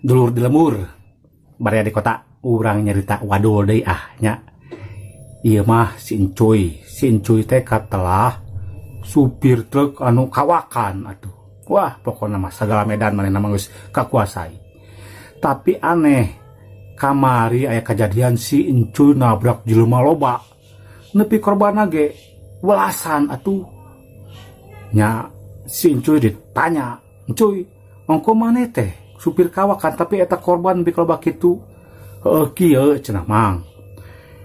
Dulur di lemur bari di kota urang nyerita wadul deui nya. Ieu mah si Encuy teh katelah supir truk anu kawakan atuh. Wah, pokokna mah sagala medan manehna mah geus kakuasai. Tapi aneh, kamari aya kejadian si Encuy nabrak jelema loba. Nepi korbanna ge welasan atuh. Nya si Encuy ditanya, "Encuy, ongko maneh teh supir kawakan tapi eta korban bikel kitu?" "Heuh kieu cenah Mang.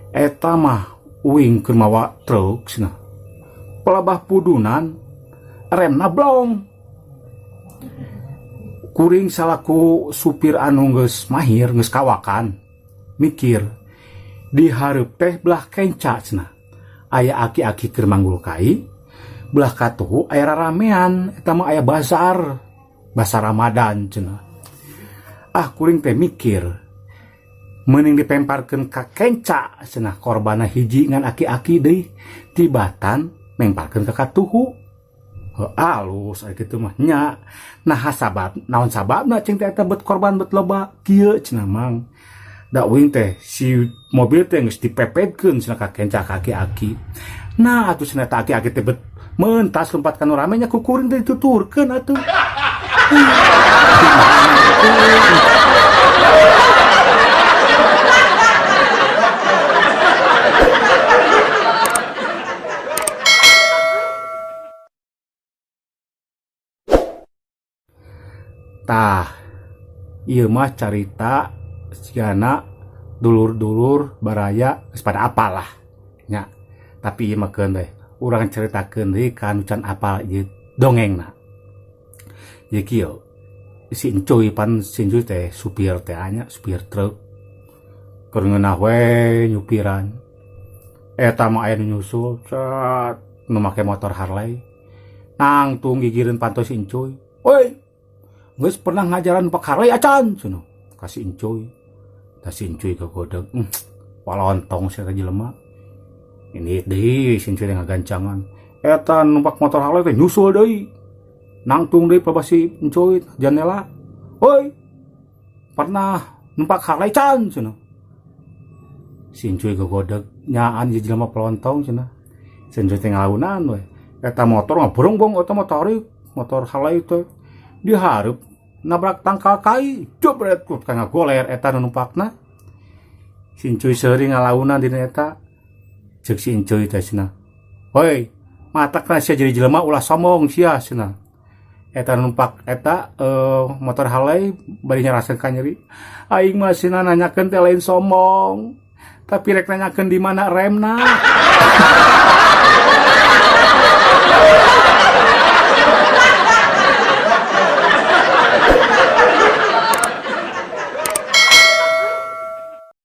Eta mah uing keur mawa truk cenah. Pelabah pudunan remna blong. Kuring salaku supir anu geus mahir geus kawakan mikir di hareup teh belah kenca cenah. Aya aki-aki keur manggul kai, belah katuhu aya ramean, eta mah aya bazar Ramadan cenah. Kuring teh mikir mending dipemparkeun ka kenca cenah, korbana hiji ngan aki-aki deui tibatan memparkeun ka katuhu. Alus aya kitu mah nya. Nah sabab naon sababna cing teh eta bet korban bet loba kieu cenah Mang. Da uing teh si mobil teh geus dipepetkeun cenah ka kenca ka aki-aki. Nah atuh cenah aki-aki teh bet mentas lompat ka nu rame nya ku kuring teh dituturkeun atuh. Tah, ieu mah carita sigana dulur-dulur baraya geus pada apalah nya. Tapi ieu mah keun teh urang caritakeun deui ka anu can apal ieu dongengna. Ieu kieu si Encuy teh supir teh anya, supir truk. Keur ngeunah we nyupiran. Eta mah aya nu nyusul, cat nu make motor Harley. Nangtung gigireun pantos si Encuy. "Woi, geus pernah ngajaran Pak Harley acan?" cenah ka si Encuy. Da si Encuy gogodeg, "Walontong sia jelema. Ini deui si Encuy ngagancangan. Eta numpak motor Harley teh nyusul deui. Nangtung deui pabasi Encuy jendela. "Woi, pernah numpak Harley can?" cenah. Si Encuy gogodeg, "Nyaan ieu jelema pelontong cenah." Si Encuy teh ngalaunan we. Eta motor mah berongbong eta mah tarik motor Harley teh. Di hareup nabrak tangkal kai, jebret ku kana goler eta nu numpakna. Si Encuy seuring ngalaunan dina eta. Ceuk si Encuy teh cenah, "Hoi, matakna sia jadi jelema ulah sombong sia cenah. Eta numpak eta motor Harley bari nyaraseun ka nyeri. Aing mah cenah nanyakeun teh lain sombong, tapi rek nanyakeun di mana remna."